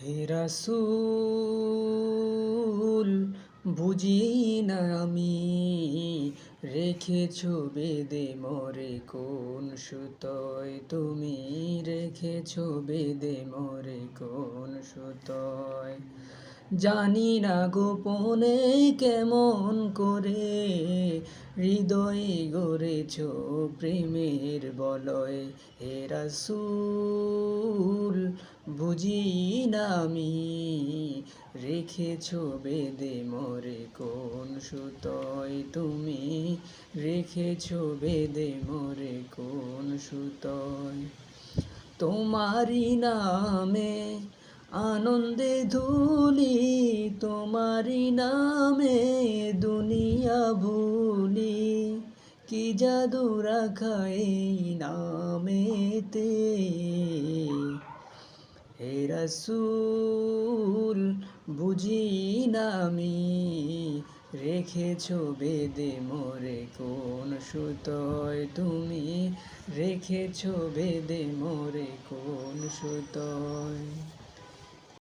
হে রাসূল, বুঝি না আমি রেখেছো বেদে মোরে কোন সুতোয়, তুমি রেখেছো বেদে মোরে কোন সুতোয়। জানি না গোপনে কেমন করে হৃদয়ে গড়েছো প্রেমের বলয়। হে রাসূল, বুঝি না আমি রেখেছো বেদে মোরে কোন সুতোয়, তুমি রেখেছো বেদে মোরে কোন সুতোয়। তোমারি নামে আনন্দে ধুলি, তোমারি নামে দুনিয়া ভুলি, কি জাদু রাখা এই নামেতে। হে রাসূল, বুঝি না আমি রেখেছো বেদে মোরে কোন সুতোয়, তুমি রেখেছো বেদে মোরে কোন সুতোয়।